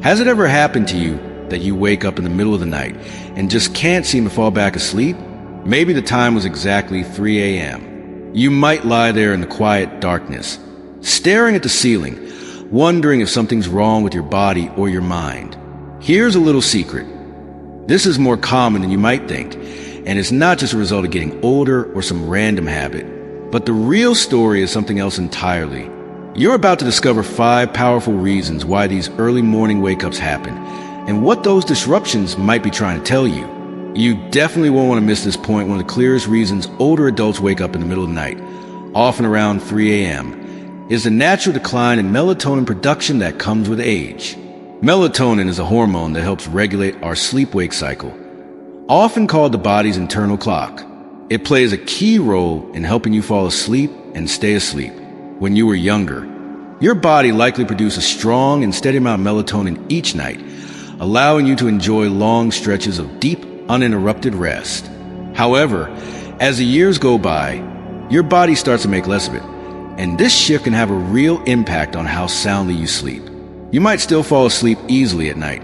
Has it ever happened to you that you wake up in the middle of the night and just can't seem to fall back asleep? Maybe the time was exactly 3 a.m. You might lie there in the quiet darkness, staring at the ceiling, wondering if something's wrong with your body or your mind. Here's a little secret. This is more common than you might think, and it's not just a result of getting older or some random habit. But the real story is something else entirely. You're about to discover 5 powerful reasons why these early morning wake-ups happen, and what those disruptions might be trying to tell you. You definitely won't want to miss this point. One of the clearest reasons older adults wake up in the middle of the night, often around 3 a.m., is the natural decline in melatonin production that comes with age. Melatonin is a hormone that helps regulate our sleep-wake cycle, often called the body's internal clock. It plays a key role in helping you fall asleep and stay asleep. When you were younger, your body likely produced a strong and steady amount of melatonin each night, allowing you to enjoy long stretches of deep, uninterrupted rest. However, as the years go by, your body starts to make less of it, and this shift can have a real impact on how soundly you sleep. You might still fall asleep easily at night,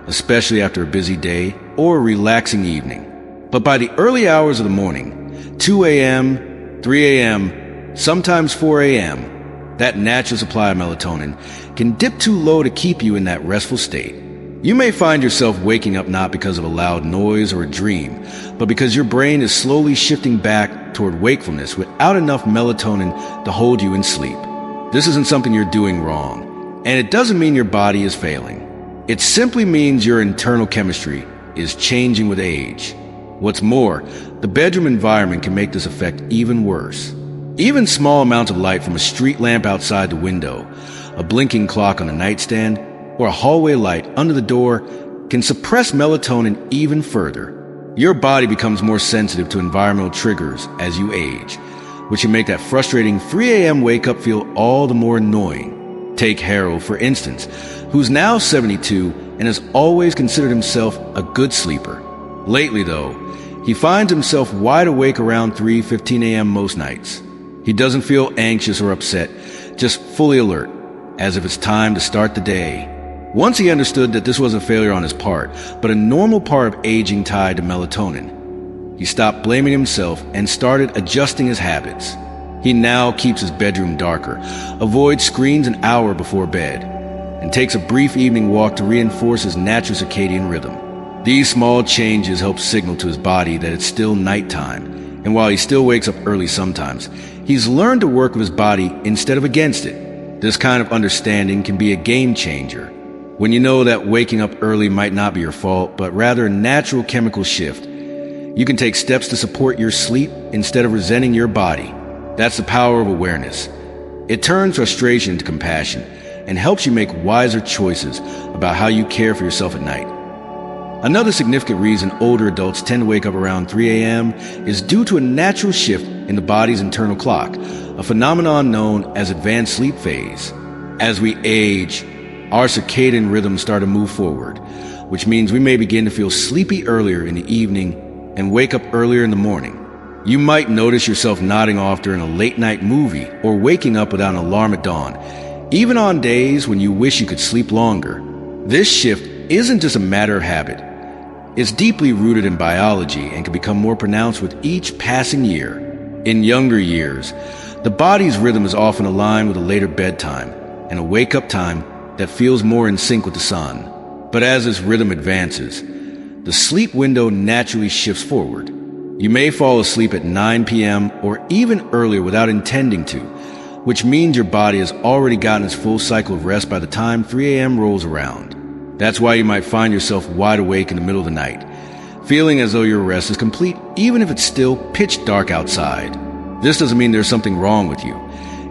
especially after a busy day or a relaxing evening. But by the early hours of the morning, 2 a.m., 3 a.m., sometimes 4 a.m., that natural supply of melatonin can dip too low to keep you in that restful state. You may find yourself waking up not because of a loud noise or a dream, but because your brain is slowly shifting back toward wakefulness without enough melatonin to hold you in sleep. This isn't something you're doing wrong, and it doesn't mean your body is failing. It simply means your internal chemistry is changing with age. What's more, the bedroom environment can make this effect even worse. Even small amounts of light from a street lamp outside the window, a blinking clock on the nightstand, or a hallway light under the door can suppress melatonin even further. Your body becomes more sensitive to environmental triggers as you age, which can make that frustrating 3 a.m. wake-up feel all the more annoying. Take Harold, for instance, who's now 72 and has always considered himself a good sleeper. Lately, though, he finds himself wide awake around 3:15 a.m. most nights. He doesn't feel anxious or upset, just fully alert, as if it's time to start the day. Once he understood that this wasn't a failure on his part, but a normal part of aging tied to melatonin, he stopped blaming himself and started adjusting his habits. He now keeps his bedroom darker, avoids screens an hour before bed, and takes a brief evening walk to reinforce his natural circadian rhythm. These small changes help signal to his body that it's still nighttime, and while he still wakes up early sometimes, he's learned to work with his body instead of against it. This kind of understanding can be a game changer. When you know that waking up early might not be your fault, but rather a natural chemical shift, you can take steps to support your sleep instead of resenting your body. That's the power of awareness. It turns frustration into compassion and helps you make wiser choices about how you care for yourself at night. Another significant reason older adults tend to wake up around 3 a.m. is due to a natural shift in the body's internal clock, a phenomenon known as advanced sleep phase. As we age, our circadian rhythms start to move forward, which means we may begin to feel sleepy earlier in the evening and wake up earlier in the morning. You might notice yourself nodding off during a late-night movie or waking up without an alarm at dawn, even on days when you wish you could sleep longer. This shift isn't just a matter of habit. It's deeply rooted in biology and can become more pronounced with each passing year. In younger years, the body's rhythm is often aligned with a later bedtime and a wake-up time that feels more in sync with the sun. But as this rhythm advances, the sleep window naturally shifts forward. You may fall asleep at 9 p.m. or even earlier without intending to, which means your body has already gotten its full cycle of rest by the time 3 a.m. rolls around. That's why you might find yourself wide awake in the middle of the night, feeling as though your rest is complete even if it's still pitch dark outside. This doesn't mean there's something wrong with you.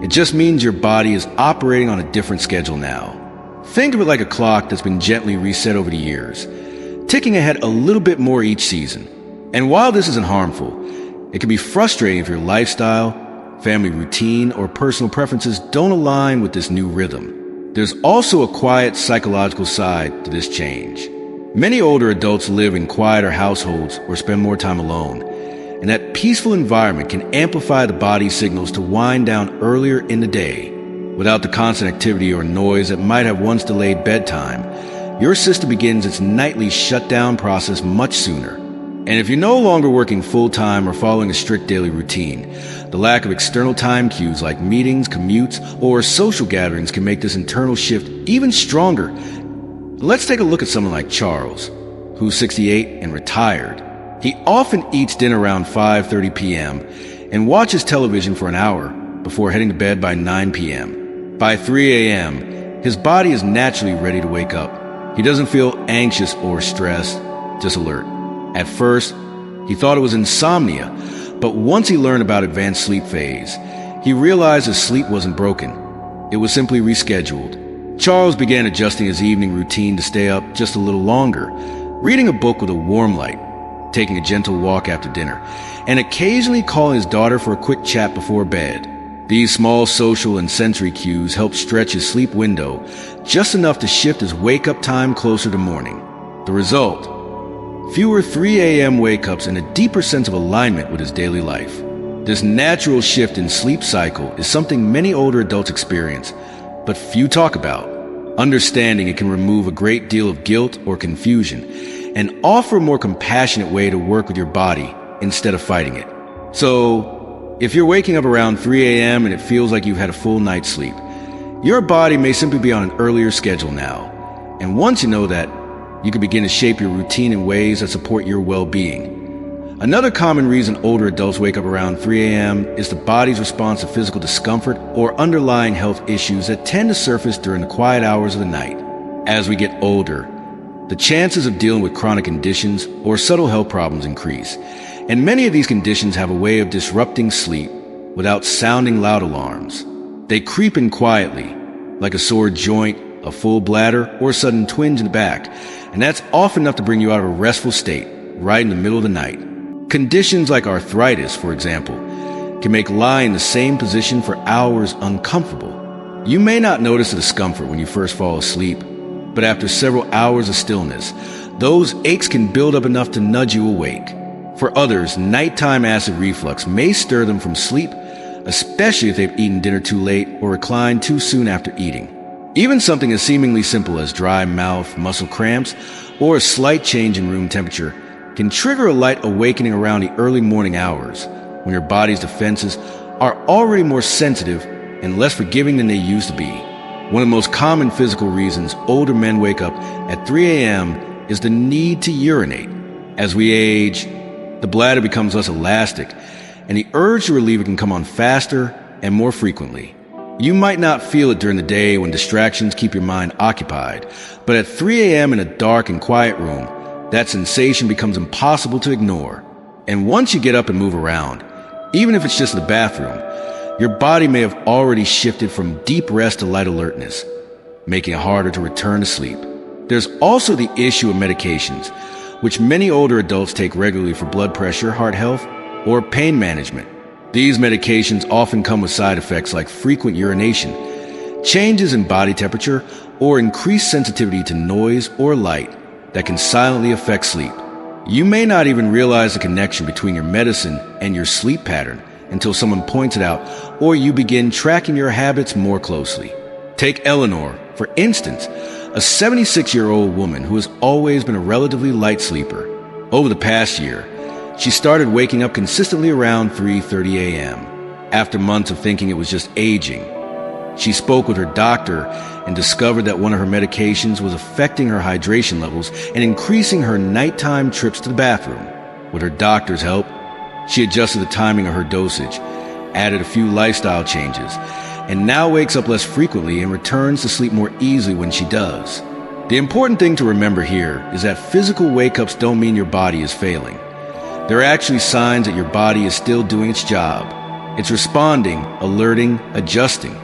It just means your body is operating on a different schedule now. Think of it like a clock that's been gently reset over the years, ticking ahead a little bit more each season. And while this isn't harmful, it can be frustrating if your lifestyle, family routine, or personal preferences don't align with this new rhythm. There's also a quiet psychological side to this change. Many older adults live in quieter households or spend more time alone, and that peaceful environment can amplify the body's signals to wind down earlier in the day. Without the constant activity or noise that might have once delayed bedtime, your system begins its nightly shutdown process much sooner. And if you're no longer working full-time or following a strict daily routine, the lack of external time cues like meetings, commutes, or social gatherings can make this internal shift even stronger. Let's take a look at someone like Charles, who's 68 and retired. He often eats dinner around 5:30 p.m. and watches television for an hour before heading to bed by 9 p.m. By 3 a.m., his body is naturally ready to wake up. He doesn't feel anxious or stressed, just alert. At first, he thought it was insomnia, but once he learned about advanced sleep phase, he realized his sleep wasn't broken. It was simply rescheduled. Charles began adjusting his evening routine to stay up just a little longer, reading a book with a warm light, taking a gentle walk after dinner, and occasionally calling his daughter for a quick chat before bed. These small social and sensory cues helped stretch his sleep window just enough to shift his wake-up time closer to morning. The result: fewer 3 a.m. wake-ups and a deeper sense of alignment with his daily life. This natural shift in sleep cycle is something many older adults experience, but few talk about. Understanding it can remove a great deal of guilt or confusion and offer a more compassionate way to work with your body instead of fighting it. So, if you're waking up around 3 a.m. and it feels like you've had a full night's sleep, your body may simply be on an earlier schedule now. And once you know that, you can begin to shape your routine in ways that support your well-being. Another common reason older adults wake up around 3 a.m. is the body's response to physical discomfort or underlying health issues that tend to surface during the quiet hours of the night. As we get older, the chances of dealing with chronic conditions or subtle health problems increase, and many of these conditions have a way of disrupting sleep without sounding loud alarms. They creep in quietly, like a sore joint, a full bladder, or a sudden twinge in the back, and that's often enough to bring you out of a restful state right in the middle of the night. Conditions like arthritis, for example, can make lying in the same position for hours uncomfortable. You may not notice the discomfort when you first fall asleep, but after several hours of stillness, those aches can build up enough to nudge you awake. For others, nighttime acid reflux may stir them from sleep, especially if they've eaten dinner too late or reclined too soon after eating. Even something as seemingly simple as dry mouth, muscle cramps, or a slight change in room temperature can trigger a light awakening around the early morning hours, when your body's defenses are already more sensitive and less forgiving than they used to be. One of the most common physical reasons older men wake up at 3 a.m. is the need to urinate. As we age, the bladder becomes less elastic, and the urge to relieve it can come on faster and more frequently. You might not feel it during the day when distractions keep your mind occupied, but at 3 a.m. in a dark and quiet room, that sensation becomes impossible to ignore. And once you get up and move around, even if it's just in the bathroom, your body may have already shifted from deep rest to light alertness, making it harder to return to sleep. There's also the issue of medications, which many older adults take regularly for blood pressure, heart health, or pain management. These medications often come with side effects like frequent urination, changes in body temperature, or increased sensitivity to noise or light that can silently affect sleep. You may not even realize the connection between your medicine and your sleep pattern until someone points it out or you begin tracking your habits more closely. Take Eleanor, for instance, a 76-year-old woman who has always been a relatively light sleeper. Over the past year, she started waking up consistently around 3:30 a.m. After months of thinking it was just aging, she spoke with her doctor and discovered that one of her medications was affecting her hydration levels and increasing her nighttime trips to the bathroom. With her doctor's help, she adjusted the timing of her dosage, added a few lifestyle changes, and now wakes up less frequently and returns to sleep more easily when she does. The important thing to remember here is that physical wake-ups don't mean your body is failing. They're actually signs that your body is still doing its job. It's responding, alerting, adjusting.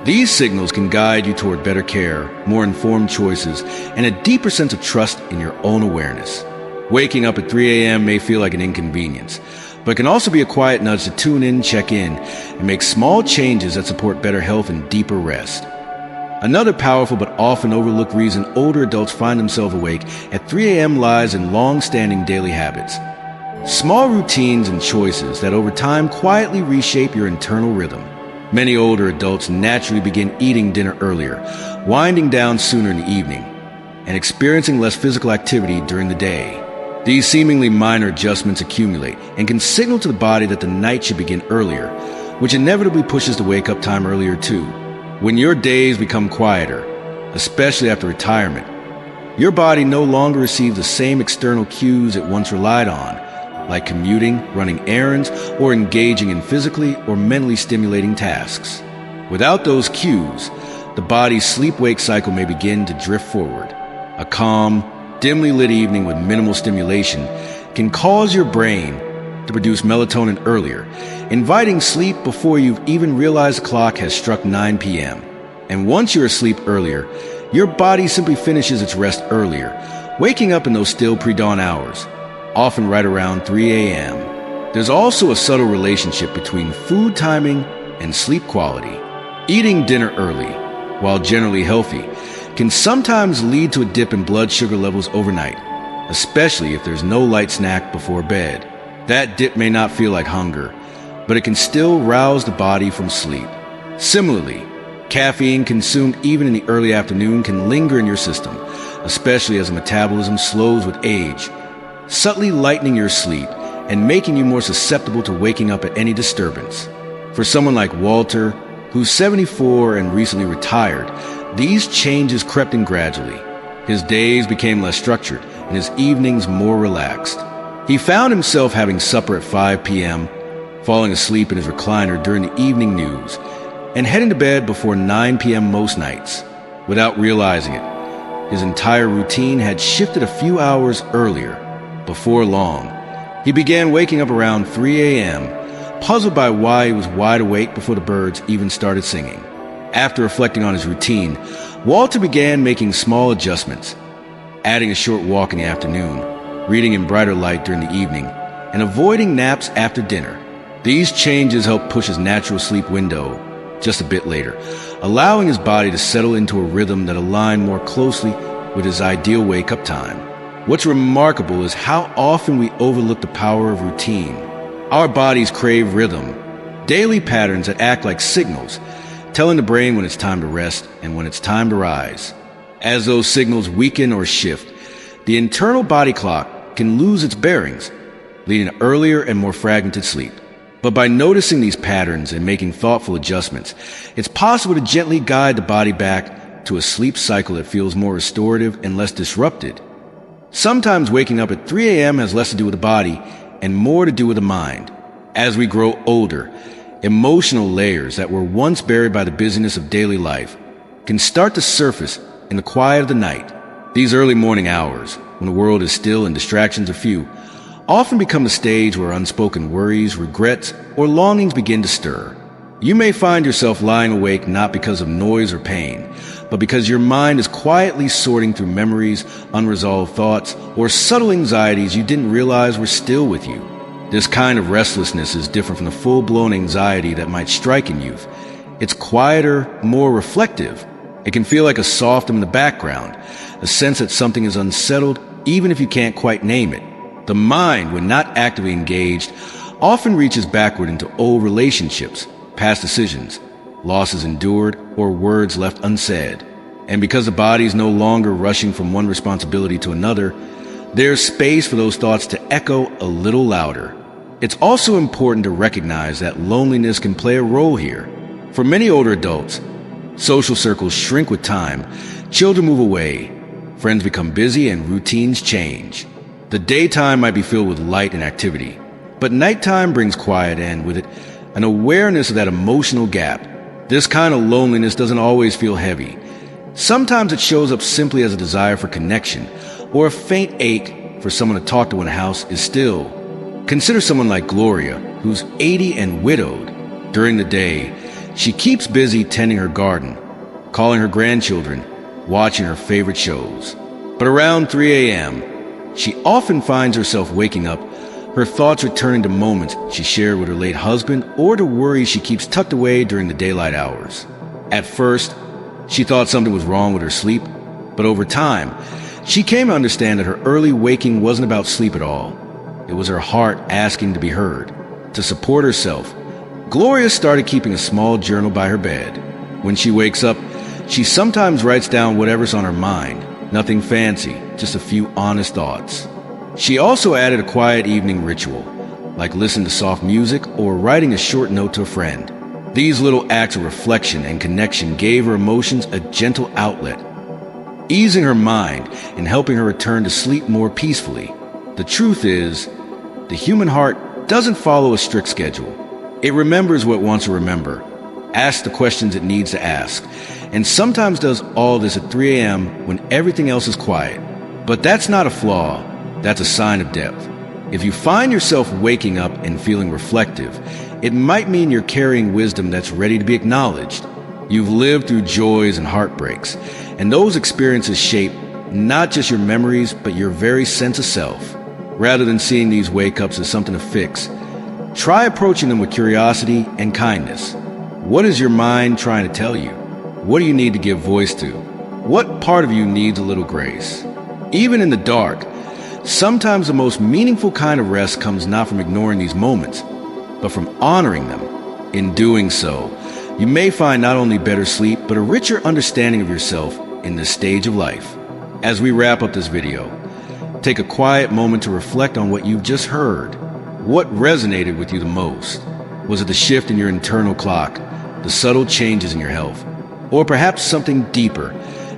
These signals can guide you toward better care, more informed choices, and a deeper sense of trust in your own awareness. Waking up at 3 a.m. may feel like an inconvenience, but it can also be a quiet nudge to tune in, check in, and make small changes that support better health and deeper rest. Another powerful but often overlooked reason older adults find themselves awake at 3 a.m. lies in long-standing daily habits. Small routines and choices that over time quietly reshape your internal rhythm. Many older adults naturally begin eating dinner earlier, winding down sooner in the evening. and experiencing less physical activity during the day. These seemingly minor adjustments accumulate and can signal to the body that the night should begin earlier, which inevitably pushes the wake-up time earlier too. When your days become quieter, especially after retirement, your body no longer receives the same external cues it once relied on, like commuting, running errands, or engaging in physically or mentally stimulating tasks. Without those cues, the body's sleep-wake cycle may begin to drift forward. A calm, dimly lit evening with minimal stimulation can cause your brain to produce melatonin earlier, inviting sleep before you've even realized the clock has struck 9 p.m. And once you're asleep earlier, your body simply finishes its rest earlier, waking up in those still pre-dawn hours, often right around 3 a.m. There's also a subtle relationship between food timing and sleep quality. Eating dinner early, while generally healthy, can sometimes lead to a dip in blood sugar levels overnight, especially if there's no light snack before bed. That dip may not feel like hunger, but it can still rouse the body from sleep. Similarly, caffeine consumed even in the early afternoon can linger in your system, especially as the metabolism slows with age, subtly lightening your sleep and making you more susceptible to waking up at any disturbance. For someone like Walter, who's 74 and recently retired, these changes crept in gradually. His days became less structured and his evenings more relaxed. He found himself having supper at 5 p.m., falling asleep in his recliner during the evening news, and heading to bed before 9 p.m. most nights. Without realizing it, his entire routine had shifted a few hours earlier. Before long, he began waking up around 3 a.m., puzzled by why he was wide awake before the birds even started singing. After reflecting on his routine, Walter began making small adjustments, adding a short walk in the afternoon, reading in brighter light during the evening, and avoiding naps after dinner. These changes helped push his natural sleep window just a bit later, allowing his body to settle into a rhythm that aligned more closely with his ideal wake-up time. What's remarkable is how often we overlook the power of routine. Our bodies crave rhythm, daily patterns that act like signals, telling the brain when it's time to rest and when it's time to rise. As those signals weaken or shift, the internal body clock can lose its bearings, leading to earlier and more fragmented sleep. But by noticing these patterns and making thoughtful adjustments, it's possible to gently guide the body back to a sleep cycle that feels more restorative and less disrupted. Sometimes waking up at 3 a.m. has less to do with the body and more to do with the mind. As we grow older, emotional layers that were once buried by the busyness of daily life can start to surface in the quiet of the night. These early morning hours, when the world is still and distractions are few, often become the stage where unspoken worries, regrets, or longings begin to stir. You may find yourself lying awake not because of noise or pain, but because your mind is quietly sorting through memories, unresolved thoughts, or subtle anxieties you didn't realize were still with you. This kind of restlessness is different from the full-blown anxiety that might strike in youth. It's quieter, more reflective. It can feel like a soft hum in the background, a sense that something is unsettled even if you can't quite name it. The mind, when not actively engaged, often reaches backward into old relationships, past decisions, losses endured, or words left unsaid. And because the body is no longer rushing from one responsibility to another, there's space for those thoughts to echo a little louder. It's also important to recognize that loneliness can play a role here. For many older adults, social circles shrink with time, children move away, friends become busy, and routines change. The daytime might be filled with light and activity, but nighttime brings quiet and, with it, an awareness of that emotional gap. This kind of loneliness doesn't always feel heavy. Sometimes it shows up simply as a desire for connection, or a faint ache for someone to talk to when the house is still. Consider someone like Gloria, who's 80 and widowed. During the day, she keeps busy tending her garden, calling her grandchildren, watching her favorite shows. But around 3 a.m., she often finds herself waking up, her thoughts returning to moments she shared with her late husband or to worries she keeps tucked away during the daylight hours. At first, she thought something was wrong with her sleep, but over time, she came to understand that her early waking wasn't about sleep at all. It was her heart asking to be heard. To support herself, Gloria started keeping a small journal by her bed. When she wakes up, she sometimes writes down whatever's on her mind, Nothing fancy, just a few honest thoughts. She also added a quiet evening ritual, like listening to soft music or writing a short note to a friend. These little acts of reflection and connection gave her emotions a gentle outlet, easing her mind and helping her return to sleep more peacefully. The truth is, the human heart doesn't follow a strict schedule. It remembers what it wants to remember, asks the questions it needs to ask, and sometimes does all this at 3 a.m. when everything else is quiet. But that's not a flaw, that's a sign of depth. If you find yourself waking up and feeling reflective, it might mean you're carrying wisdom that's ready to be acknowledged. You've lived through joys and heartbreaks, and those experiences shape not just your memories, but your very sense of self. Rather than seeing these wake-ups as something to fix, try approaching them with curiosity and kindness. What is your mind trying to tell you? What do you need to give voice to? What part of you needs a little grace? Even in the dark, sometimes the most meaningful kind of rest comes not from ignoring these moments, but from honoring them. In doing so, you may find not only better sleep, but a richer understanding of yourself in this stage of life. As we wrap up this video, take a quiet moment to reflect on what you've just heard. What resonated with you the most? Was it the shift in your internal clock, the subtle changes in your health, or perhaps something deeper,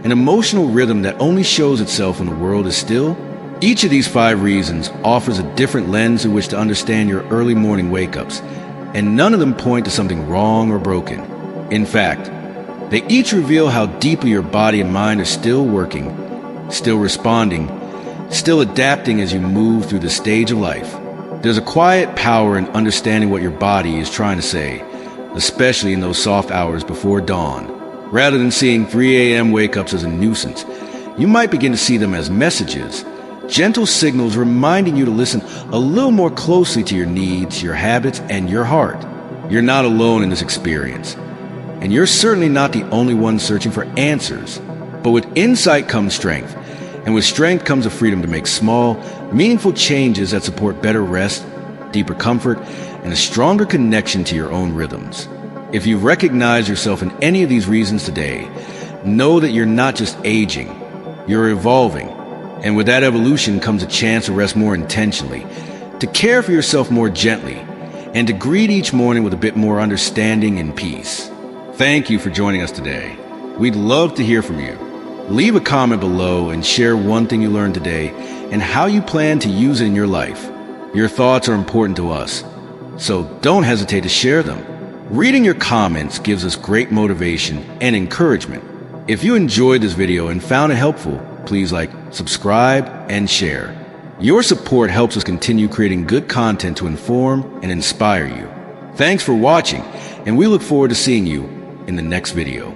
an emotional rhythm that only shows itself when the world is still? Each of these 5 reasons offers a different lens in which to understand your early morning wake-ups, and none of them point to something wrong or broken. In fact, they each reveal how deeply your body and mind are still working, still responding, still adapting as you move through the stage of life. There's a quiet power in understanding what your body is trying to say, especially in those soft hours before dawn. Rather than seeing 3 a.m. wake-ups as a nuisance, you might begin to see them as messages, gentle signals reminding you to listen a little more closely to your needs, your habits, and your heart. You're not alone in this experience, and you're certainly not the only one searching for answers. But with insight comes strength, and with strength comes a freedom to make small, meaningful changes that support better rest, deeper comfort, and a stronger connection to your own rhythms. If you recognize yourself in any of these reasons today, know that you're not just aging, you're evolving. And with that evolution comes a chance to rest more intentionally, to care for yourself more gently, and to greet each morning with a bit more understanding and peace. Thank you for joining us today. We'd love to hear from you. Leave a comment below and share one thing you learned today and how you plan to use it in your life. Your thoughts are important to us, so don't hesitate to share them. Reading your comments gives us great motivation and encouragement. If you enjoyed this video and found it helpful, please like, subscribe, and share. Your support helps us continue creating good content to inform and inspire you. Thanks for watching, and we look forward to seeing you in the next video.